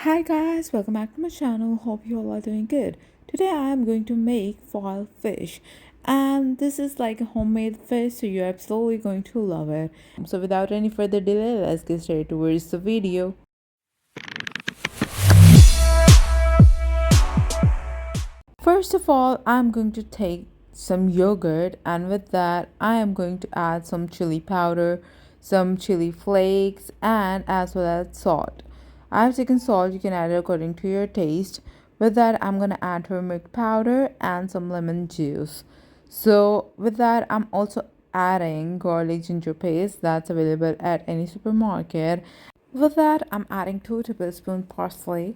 Hi guys, welcome back to my channel. Hope you all are doing good. Today I am going to make foil fish, and this is like a homemade fish, so you're absolutely going to love it. So without any further delay, let's get straight towards the video. First of all, I'm going to take some yogurt, and with that I am going to add some chili powder, some chili flakes, and as well as salt. I've taken salt, you can add it according to your taste. With that, I'm gonna add turmeric powder and some lemon juice. So with that, I'm also adding garlic ginger paste that's available at any supermarket. With that, I'm adding 2 tablespoons parsley.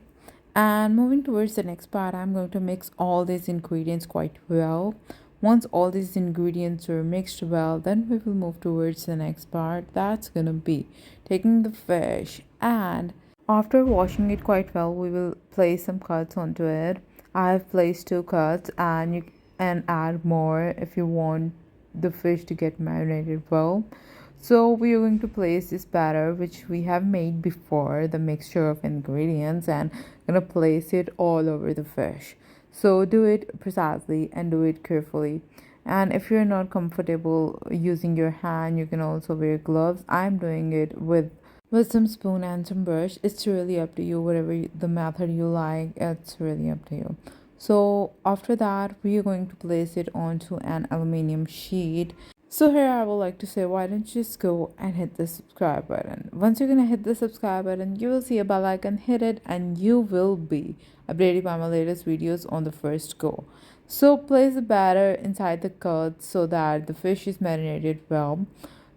And moving towards the next part, I'm going to mix all these ingredients quite well. Once all these ingredients are mixed well, then we will move towards the next part. That's gonna be taking the fish, and after washing it quite well, we will place some cuts onto it. I have placed 2 cuts, and you can add more if you want the fish to get marinated well. So we are going to place this batter which we have made before, the mixture of ingredients, and gonna place it all over the fish. So do it precisely and do it carefully. And if you're not comfortable using your hand, you can also wear gloves. I'm doing it with some spoon and some brush. It's really up to you, whatever the method you like, it's really up to you. So after that, we are going to place it onto an aluminum sheet. So here I would like to say, why don't you just go and hit the subscribe button. Once you're gonna hit the subscribe button, you will see a bell icon, hit it, and you will be updated by my latest videos on the first go. So place the batter inside the curd so that the fish is marinated well.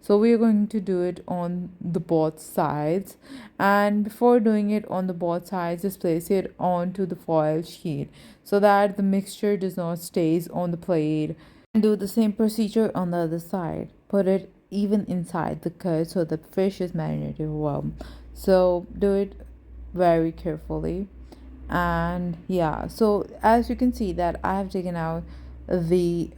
So we are going to do it on the both sides, and before doing it on the both sides, just place it onto the foil sheet so that the mixture does not stays on the plate. And do the same procedure on the other side. Put it even inside the curd so the fish is marinated well. So do it very carefully. And yeah, so as you can see that I have taken out the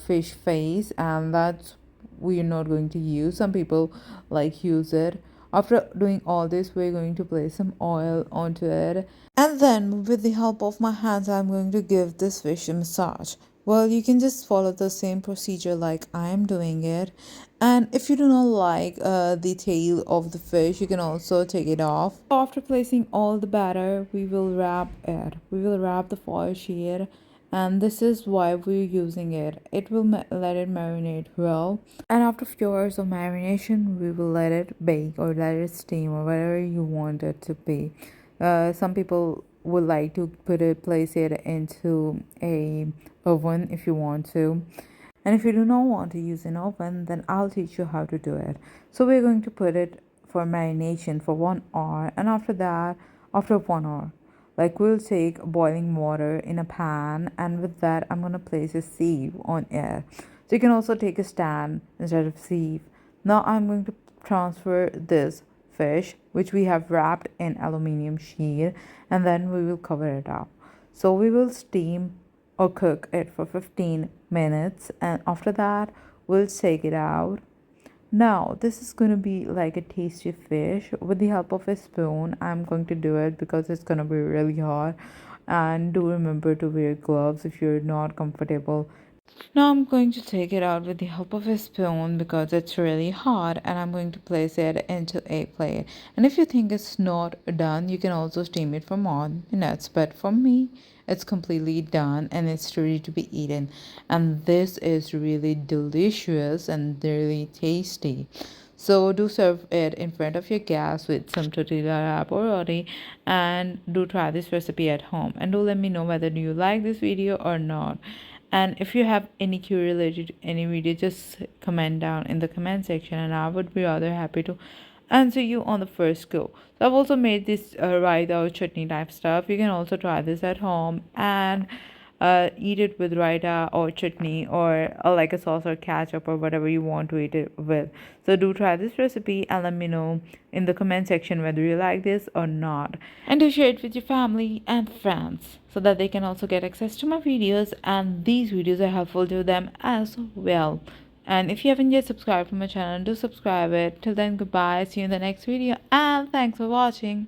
fish face, and that's we're not going to use. Some people like use it. After doing all this, we're going to place some oil onto it, and then with the help of my hands, I'm going to give this fish a massage. Well, you can just follow the same procedure like I am doing it. And if you do not like the tail of the fish, you can also take it off. After placing all the batter, we will wrap it. We will wrap the foil sheet, and this is why we're using it. It will let it marinate well. And after a few hours of marination, we will let it bake or let it steam or whatever you want it to be. Some people would like to place it into a oven if you want to, and if you do not want to use an oven, then I'll teach you how to do it. So we're going to put it for marination for 1 hour, and after that, after 1 hour, like we'll take boiling water in a pan, and with that I'm going to place a sieve on it. So you can also take a stand instead of sieve. Now I'm going to transfer this fish which we have wrapped in aluminium sheet, and then we will cover it up. So we will steam or cook it for 15 minutes, and after that we'll take it out. Now this is going to be like a tasty fish. With the help of a spoon, I'm going to do it because it's going to be really hot, and do remember to wear gloves if you're not comfortable. Now I'm going to take it out with the help of a spoon because it's really hot, and I'm going to place it into a plate. And if you think it's not done, you can also steam it for more minutes. But for me, it's completely done and it's ready to be eaten. And this is really delicious and really tasty. So do serve it in front of your gas with some tortilla wrap or roti, and do try this recipe at home. And do let me know whether you like this video or not. And if you have any query related to any video, just comment down in the comment section, and I would be rather happy to answer you on the first go. So I've also made this raita or chutney type stuff. You can also try this at home and eat it with raita or chutney, or like a sauce or ketchup or whatever you want to eat it with. So do try this recipe and let me know in the comment section whether you like this or not, and do share it with your family and friends so that they can also get access to my videos, and these videos are helpful to them as well. And if you haven't yet subscribed to my channel, do subscribe it. Till then, goodbye, see you in the next video, and thanks for watching.